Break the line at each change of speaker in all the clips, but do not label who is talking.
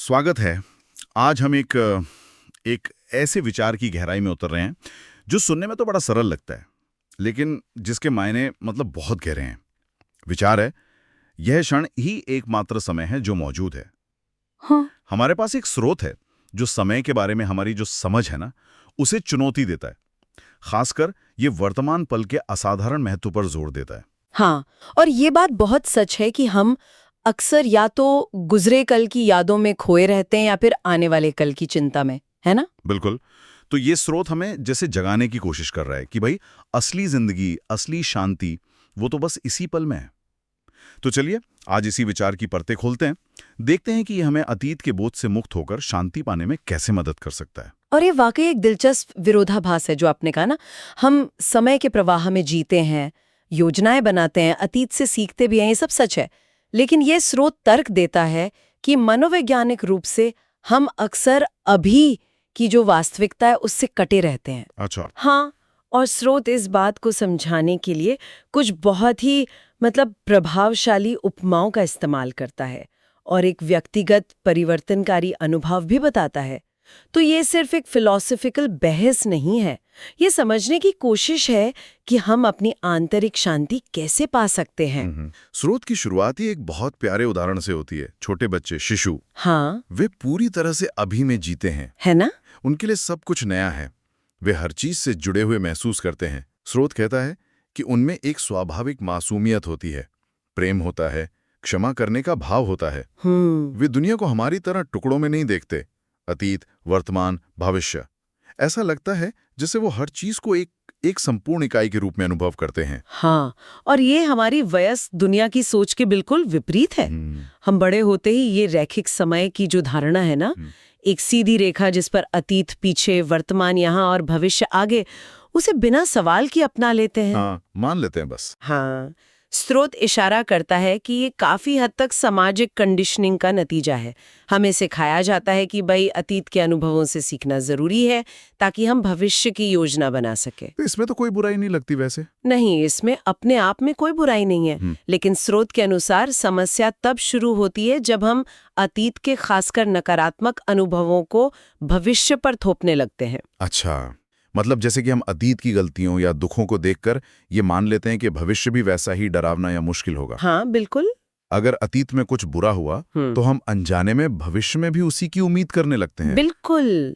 स्वागत है। आज हम एक ऐसे विचार की गहराई में उतर रहे हैं जो सुनने में तो बड़ा सरल लगता है, लेकिन जिसके मायने मतलब बहुत गहरे हैं। विचार है, यह क्षण ही एकमात्र समय है जो मौजूद है।
हाँ।
हमारे पास एक स्रोत है जो समय के बारे में हमारी जो समझ है ना, उसे चुनौती देता है। खासकर ये वर्तमान पल के असाधारण महत्व पर जोर देता है।
हाँ, और ये बात बहुत सच है कि हम अक्सर या तो गुजरे कल की यादों में खोए रहते हैं या फिर आने वाले कल की चिंता में, है ना?
बिल्कुल। तो ये स्रोत हमें जैसे जगाने की कोशिश कर रहा है कि भाई, असली जिंदगी, असली शांति वो तो बस इसी पल में है। तो चलिए आज इसी विचार की परतें खोलते हैं, देखते हैं कि ये हमें अतीत के बोझ से मुक्त होकर शांति पाने में कैसे मदद कर सकता है।
और ये वाकई एक दिलचस्प विरोधाभास है जो आपने कहा ना। हम समय के प्रवाह में जीते हैं, योजनाएं बनाते हैं, अतीत से सीखते भी हैं, ये सब सच है। लेकिन ये स्रोत तर्क देता है कि मनोवैज्ञानिक रूप से हम अक्सर अभी की जो वास्तविकता है उससे कटे रहते हैं।
अच्छा।
हाँ, और स्रोत इस बात को समझाने के लिए कुछ बहुत ही प्रभावशाली उपमाओं का इस्तेमाल करता है और एक व्यक्तिगत परिवर्तनकारी अनुभव भी बताता है। तो ये सिर्फ एक फिलॉसफिकल बहस नहीं है, ये समझने की कोशिश है कि हम अपनी आंतरिक शांति कैसे पा सकते हैं।
स्रोत की शुरुआत ही एक बहुत प्यारे उदाहरण से होती है। छोटे बच्चे, शिशु,
हाँ,
वे पूरी तरह से अभी में जीते हैं।
है ना?
उनके लिए सब कुछ नया है। वे हर चीज से जुड़े हुए महसूस करते हैं। स्रोत कहता है कि उनमें एक स्वाभाविक मासूमियत होती है, प्रेम होता है, क्षमा करने का भाव होता है। वे दुनिया को हमारी तरह टुकड़ों में नहीं देखते, अतीत, वर्तमान, भविष्य। ऐसा लगता है जैसे वो हर चीज को एक संपूर्ण इकाई के रूप में अनुभव करते हैं।
हाँ, और ये हमारी वयस्क दुनिया की सोच के बिल्कुल विपरीत है। हम बड़े होते ही ये रैखिक समय की जो धारणा है ना, एक सीधी रेखा जिस पर अतीत पीछे, वर्तमान यहाँ और भविष्य आगे, उसे बिना सवाल की अपना लेते हैं।
हाँ, मान लेते हैं बस।
हाँ, स्रोत इशारा करता है कि ये काफी हद तक सामाजिक कंडीशनिंग का नतीजा है। हमें सिखाया जाता है कि भाई अतीत के अनुभवों से सीखना जरूरी है ताकि हम भविष्य की योजना बना सके।
तो इसमें तो कोई बुराई नहीं लगती वैसे।
नहीं, इसमें अपने आप में कोई बुराई नहीं है, लेकिन स्रोत के अनुसार समस्या तब शुरू होती है जब हम अतीत के खासकर नकारात्मक अनुभवों को भविष्य पर थोपने लगते हैं।
अच्छा, मतलब जैसे कि हम अतीत की गलतियों या दुखों को देखकर ये मान लेते हैं कि भविष्य भी वैसा ही डरावना या मुश्किल होगा।
हाँ, बिल्कुल।
अगर अतीत में कुछ बुरा हुआ तो हम अनजाने में भविष्य में भी उसी की उम्मीद करने लगते हैं।
बिल्कुल।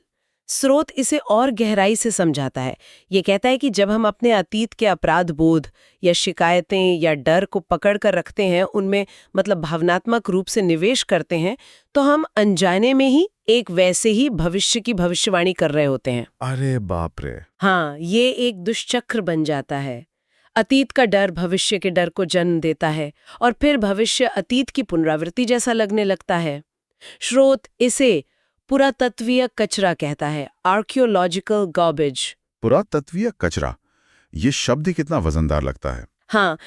स्रोत इसे और गहराई से समझाता है। ये कहता है कि जब हम अपने अतीत के अपराध बोध या शिकायतें या डर को पकड़ कर रखते हैं, उनमें भावनात्मक रूप से निवेश करते हैं, तो हम अनजाने में ही एक वैसे ही भविष्य की भविष्यवाणी कर रहे होते हैं।
अरे बाप रे।
हाँ, ये एक दुष्चक्र बन जाता है। अतीत का डर भविष्य के डर को जन्म देता है और फिर भविष्य अतीत की पुनरावृत्ति जैसा लगने लगता है। स्रोत इसे पुरातत्वीय कचरा कहता है, आर्कियोलॉजिकल गार्बेज।
पुरातत्वीय कचरा, ये शब्द ही कितना वजनदार लगता है।
हाँ,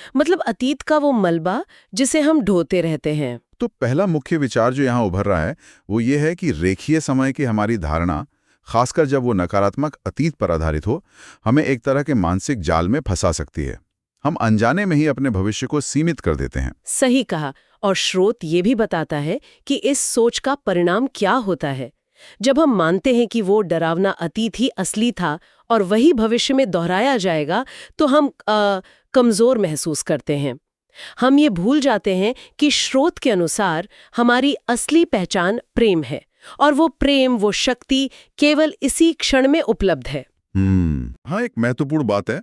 अतीत का वो मलबा जिसे हम ढोते रहते हैं।
तो पहला मुख्य विचार जो यहाँ उभर रहा है वो ये है कि रेखीय समय की हमारी धारणा, खासकर जब वो नकारात्मक अतीत पर आधारित हो, हमें एक तरह के मानसिक जाल में फंसा सकती है। हम अनजाने में ही अपने भविष्य को सीमित कर देते हैं।
सही कहा। और स्रोत ये भी बताता है कि इस सोच का परिणाम क्या होता है। जब हम मानते हैं कि वो डरावना अतीत ही असली था और वही भविष्य में दोहराया जाएगा, तो हम कमजोर महसूस करते हैं। हम ये भूल जाते हैं कि स्रोत के अनुसार हमारी असली पहचान प्रेम है, और वो प्रेम, वो शक्ति केवल इसी क्षण में उपलब्ध है।
हाँ, एक महत्वपूर्ण बात है,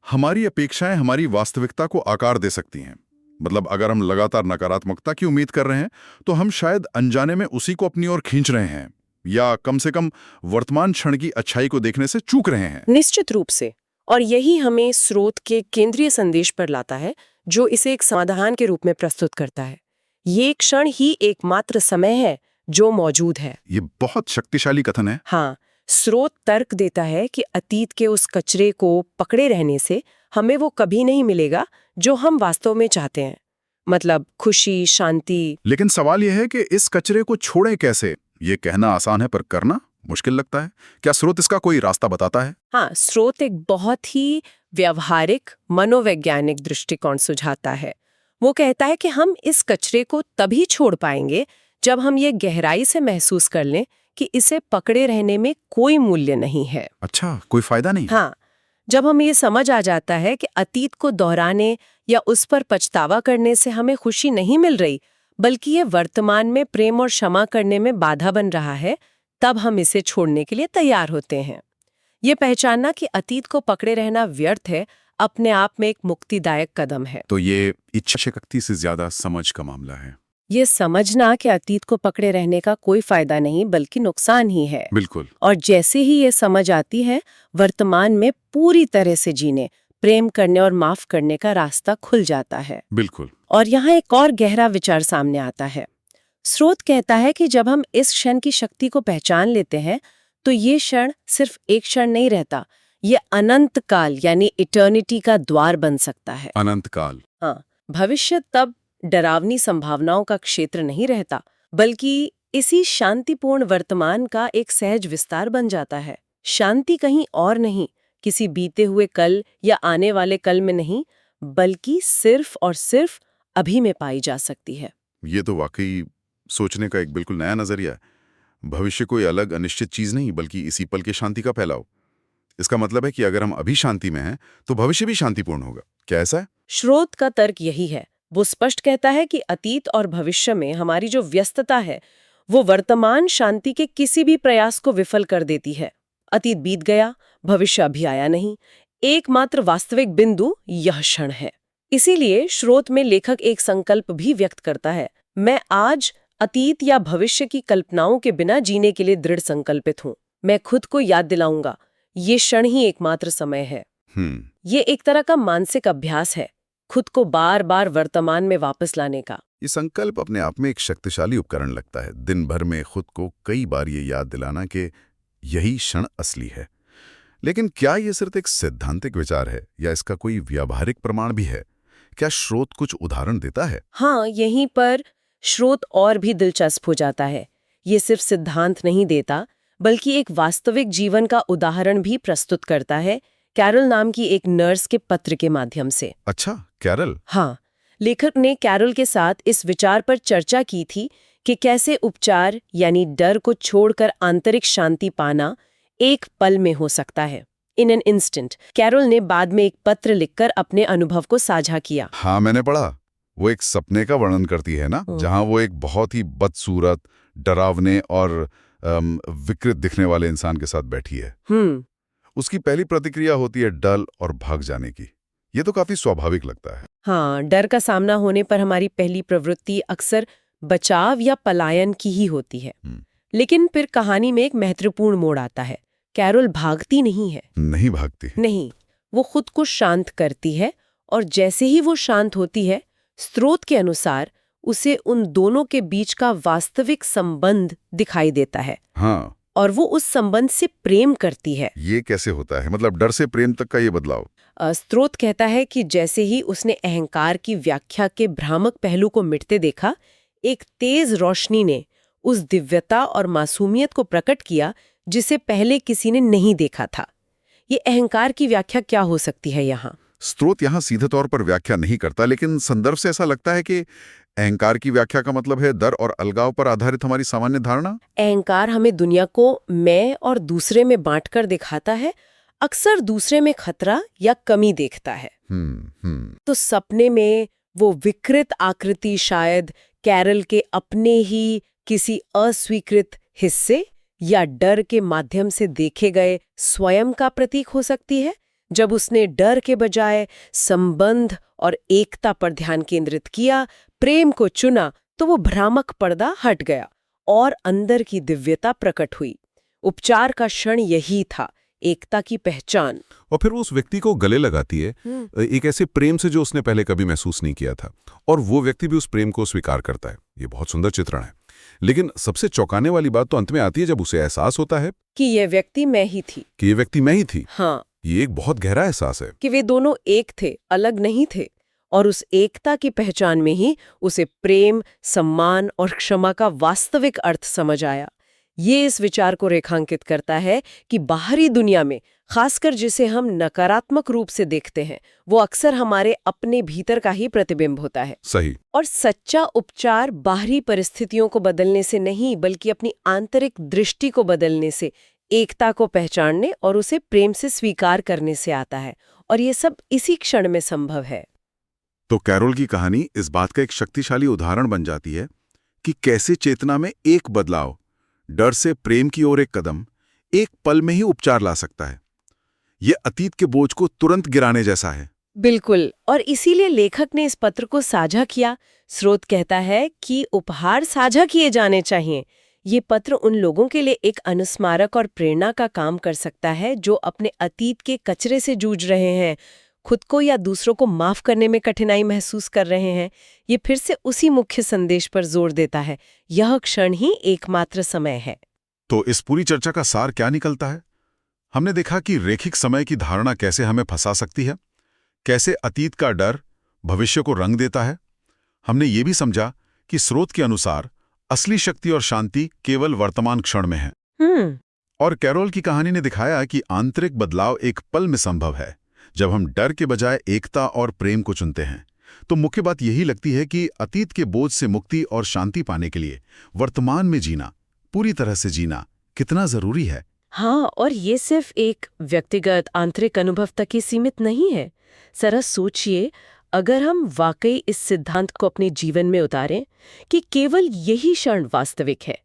हमारी अपेक्षाएं हमारी वास्तविकता को आकार दे सकती हैं। मतलब अगर हम लगातार नकारात्मकता की उम्मीद कर रहे हैं तो हम शायद अनजाने में उसी को अपनी ओर खींच रहे हैं, या कम से कम वर्तमान क्षण की अच्छाई को देखने से चूक रहे हैं।
निश्चित रूप से। और यही हमें स्रोत के केंद्रीय संदेश पर लाता है, जो इसे एक समाधान के रूप में प्रस्तुत करता है। ये क्षण ही एकमात्र समय है जो मौजूद है।
ये बहुत शक्तिशाली कथन है।
हाँ, स्रोत तर्क देता है कि अतीत के उस कचरे को पकड़े रहने से हमें वो कभी नहीं मिलेगा जो हम वास्तव में चाहते हैं, खुशी, शांति।
लेकिन सवाल यह है कि इस कचरे को छोड़ें कैसे। ये कहना आसान है पर करना मुश्किल लगता है। क्या स्रोत इसका कोई रास्ता बताता है?
हाँ, स्रोत एक बहुत ही व्यवहारिक मनोवैज्ञानिक दृष्टिकोण सुझाता है। वो कहता है कि हम इस कचरे को तभी छोड़ पाएंगे जब हम ये गहराई से महसूस कर लें कि इसे पकड़े रहने में कोई मूल्य नहीं है।
अच्छा, कोई फायदा नहीं?
हाँ, जब हम ये समझ आ जाता है कि अतीत को दोहराने या उस पर पछतावा करने से हमें खुशी नहीं मिल रही, बल्कि ये वर्तमान में प्रेम और क्षमा करने में बाधा बन रहा है, तब हम इसे छोड़ने के लिए तैयार होते हैं। ये पहचानना कि अतीत को पकड़े रहना व्यर्थ है, अपने आप में एक मुक्तिदायक कदम है।
तो ये इच्छा शक्ति से ज्यादा समझ का मामला है।
ये समझना कि अतीत को पकड़े रहने का कोई फायदा नहीं बल्कि नुकसान ही है।
बिल्कुल।
और जैसे ही ये समझ आती है, वर्तमान में पूरी तरह से जीने, प्रेम करने और माफ करने का रास्ता खुल जाता है।
बिल्कुल।
और यहाँ एक और गहरा विचार सामने आता है। स्रोत कहता है कि जब हम इस क्षण की शक्ति को पहचान लेते हैं, तो ये क्षण सिर्फ एक क्षण नहीं रहता, ये अनंत काल यानी इटर्निटी का द्वार बन सकता है।
अनंत काल।
हाँ, भविष्य तब डरावनी संभावनाओं का क्षेत्र नहीं रहता, बल्कि इसी शांतिपूर्ण वर्तमान का एक सहज विस्तार बन जाता है। शांति कहीं और नहीं, किसी बीते हुए कल या आने वाले कल में नहीं, बल्कि सिर्फ और सिर्फ अभी में पाई जा सकती है।
ये तो वाकई सोचने का एक बिल्कुल नया नजरिया है। भविष्य कोई अलग अनिश्चित चीज नहीं, बल्कि इसी पल की शांति का फैलाव। इसका मतलब है कि अगर हम अभी शांति में हैं, तो भविष्य भी शांतिपूर्ण होगा। क्या ऐसा है?
स्रोत का तर्क यही है। वो स्पष्ट कहता है कि अतीत और भविष्य में हमारी जो व्यस्तता है, वो वर्तमान शांति के किसी भी प्रयास को विफल कर देती है। अतीत बीत गया, भविष्य अभी आया नहीं, एकमात्र वास्तविक बिंदु यह क्षण है। इसीलिए स्रोत में लेखक एक संकल्प भी व्यक्त करता है, मैं आज अतीत या भविष्य की कल्पनाओं के बिना जीने के लिए दृढ़ संकल्पित हूँ। मैं खुद को याद दिलाऊंगा, ये क्षण ही एकमात्र समय है। ये एक तरह का मानसिक अभ्यास है, खुद को बार बार वर्तमान में वापस लाने का।
ये संकल्प अपने आप में एक शक्तिशाली उपकरण लगता है, दिन भर में खुद को कई बार ये याद दिलाना कि यही क्षण असली है। लेकिन क्या ये सिर्फ एक सैद्धांतिक विचार है या इसका कोई व्यावहारिक प्रमाण भी है? क्या स्रोत कुछ उदाहरण देता है?
हाँ, यहीं पर स्रोत और भी दिलचस्प हो जाता है। ये सिर्फ सिद्धांत नहीं देता, बल्कि एक वास्तविक जीवन का उदाहरण भी प्रस्तुत करता है, कैरल नाम की एक नर्स के पत्र के माध्यम से।
अच्छा, कैरल?
हाँ, लेखक ने कैरल के साथ इस विचार पर चर्चा की थी कि कैसे उपचार यानी डर को छोड़कर आंतरिक शांति पाना एक पल में हो सकता है, इन एन इंस्टेंट। कैरल ने बाद में एक पत्र लिखकर अपने अनुभव को साझा किया।
हाँ, मैंने पढ़ा। वो एक सपने का वर्णन करती है ना, जहां वो एक बहुत ही बदसूरत, डरावने और विकृत दिखने वाले इंसान के साथ बैठी है। उसकी पहली प्रतिक्रिया होती है डर और भाग जाने की। ये तो काफी स्वाभाविक लगता है।
हाँ, डर का सामना होने पर हमारी पहली प्रवृत्ति अक्सर बचाव या पलायन की ही होती है। लेकिन फिर कहानी में एक महत्वपूर्ण मोड़ आता है। कैरल भागती नहीं है।
नहीं भागती।
नहीं, वो खुद को शांत करती है, और जैसे ही वो शांत होती है, स्रोत के अनुसार उसे उन दोनों के बीच का वास्तविक संबंध दिखाई देता है।
हाँ।
और वो उस संबंध से प्रेम करती है।
ये कैसे होता है? मतलब डर से प्रेम तक का ये बदलाव?
स्रोत कहता है कि जैसे ही उसने अहंकार की व्याख्या के भ्रामक पहलू को मिटते देखा, एक तेज रोशनी ने उस दिव्यता और मासूमियत को प्रकट किया जिसे पहले किसी ने नहीं देखा था। ये अहंकार की व्याख्या क्या हो सकती है यहाँ?
स्रोत यहाँ सीधे तौर पर व्याख्या नहीं करता, लेकिन संदर्भ से ऐसा लगता है कि अहंकार की व्याख्या का मतलब है डर और अलगाव पर आधारित हमारी सामान्य धारणा।
अहंकार हमें दुनिया को मैं और दूसरे में बांटकर दिखाता है, अक्सर दूसरे में खतरा या कमी देखता है। तो सपने में वो विकृत आकृति शायद कैरल के अपने ही किसी अस्वीकृत हिस्से या डर के माध्यम से देखे गए स्वयं का प्रतीक हो सकती है। जब उसने डर के बजाय संबंध और एकता पर ध्यान केंद्रित किया, प्रेम को चुना, तो वो भ्रामक पर्दा हट गया और अंदर की दिव्यता प्रकट हुई। उपचार का क्षण यही था, एकता की पहचान।
और फिर वो उस व्यक्ति को गले लगाती है, एक ऐसे प्रेम से जो उसने पहले कभी महसूस नहीं किया था, और वो व्यक्ति भी उस प्रेम को स्वीकार करता है। ये बहुत सुंदर चित्रण है। लेकिन सबसे चौंकाने वाली बात तो अंत में आती है जब उसे एहसास होता है
कि ये व्यक्ति मैं ही थी।
कि ये व्यक्ति मैं ही थी।
हाँ,
ये एक बहुत गहरा एहसास है
कि वे दोनों एक थे, अलग नहीं थे। और उस एकता की पहचान में ही उसे प्रेम, सम्मान और क्षमा का वास्तविक अर्थ समझ आया। ये इस विचार को रेखांकित करता है कि बाहरी दुनिया में, खासकर जिसे हम नकारात्मक रूप से देखते हैं, वो अक्सर हमारे अपने भीतर का ही प्रतिबिंब होता है।
सही।
और सच्चा उपचार बाहरी परिस्थितियों को बदलने से नहीं, बल्कि अपनी आंतरिक दृष्टि को बदलने से, एकता को पहचानने और उसे प्रेम से स्वीकार करने से आता है। और ये सब इसी क्षण में संभव है।
तो कैरोल की कहानी इस बात का एक शक्तिशाली उदाहरण बन जाती है कि कैसे चेतना में एक बदलाव, डर से प्रेम की ओर एक कदम, एक पल में ही उपचार ला सकता है। ये अतीत के बोझ को तुरंत गिराने जैसा है।
बिल्कुल, और इसीलिए लेखक ने इस पत्र को साझा किया। स्रोत कहता है कि उपहार साझा किए जाने चाहिए। ये पत्र उन लोगों के लिए एक अनुस्मारक और प्रेरणा का काम कर सकता है जो अपने अतीत के कचरे से जूझ रहे हैं, खुद को या दूसरों को माफ करने में कठिनाई महसूस कर रहे हैं। ये फिर से उसी मुख्य संदेश पर जोर देता है, यह क्षण ही एकमात्र समय है।
तो इस पूरी चर्चा का सार क्या निकलता है? हमने देखा कि रैखिक समय की धारणा कैसे हमें फंसा सकती है, कैसे अतीत का डर भविष्य को रंग देता है। हमने ये भी समझा कि स्रोत के अनुसार असली शक्ति और शांति केवल वर्तमान क्षण में है। और कैरोल की कहानी ने दिखाया कि आंतरिक बदलाव एक पल में संभव है, जब हम डर के बजाय एकता और प्रेम को चुनते हैं। तो मुख्य बात यही लगती है कि अतीत के बोझ से मुक्ति और शांति पाने के लिए वर्तमान में जीना, पूरी तरह से जीना कितना जरूरी है।
हाँ, और ये सिर्फ एक व्यक्तिगत आंतरिक अनुभव तक ही सीमित नहीं है। जरा सोचिए, अगर हम वाकई इस सिद्धांत को अपने जीवन में उतारें कि केवल यही क्षण वास्तविक है,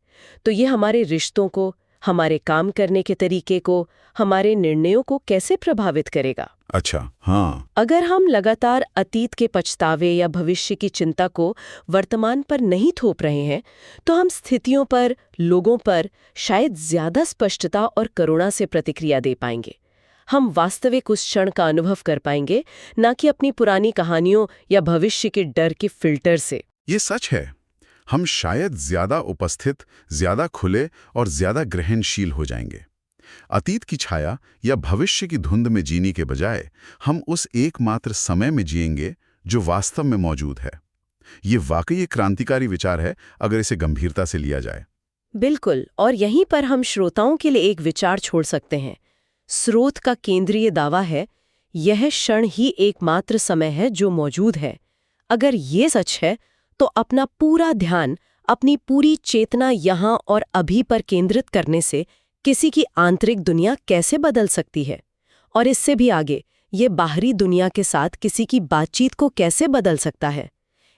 तो ये हमारे रिश्तों को, हमारे काम करने के तरीके को, हमारे निर्णयों को कैसे प्रभावित करेगा?
अच्छा, हाँ।
अगर हम लगातार अतीत के पछतावे या भविष्य की चिंता को वर्तमान पर नहीं थोप रहे हैं, तो हम स्थितियों पर, लोगों पर शायद ज्यादा स्पष्टता और करुणा से प्रतिक्रिया दे पाएंगे। हम वास्तविक उस क्षण का अनुभव कर पाएंगे, ना कि अपनी पुरानी कहानियों या भविष्य के डर के फिल्टर से।
ये सच है। हम शायद ज्यादा उपस्थित, ज्यादा खुले और ज्यादा ग्रहणशील हो जाएंगे। अतीत की छाया या भविष्य की धुंध में जीने के बजाय हम उस एकमात्र समय में जिएंगे जो वास्तव में मौजूद है। ये वाकई एक क्रांतिकारी विचार है अगर इसे गंभीरता से लिया जाए।
बिल्कुल, और यहीं पर हम श्रोताओं के लिए एक विचार छोड़ सकते हैं। स्रोत का केंद्रीय दावा है, यह क्षण ही एकमात्र समय है जो मौजूद है। अगर ये सच है, तो अपना पूरा ध्यान, अपनी पूरी चेतना यहाँ और अभी पर केंद्रित करने से किसी की आंतरिक दुनिया कैसे बदल सकती है, और इससे भी आगे ये बाहरी दुनिया के साथ किसी की बातचीत को कैसे बदल सकता है।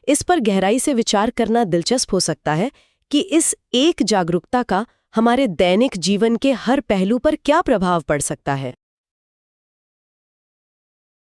इस पर गहराई से विचार करना दिलचस्प हो सकता है कि इस एक जागरूकता का हमारे दैनिक जीवन के हर पहलू पर क्या प्रभाव पड़ सकता है।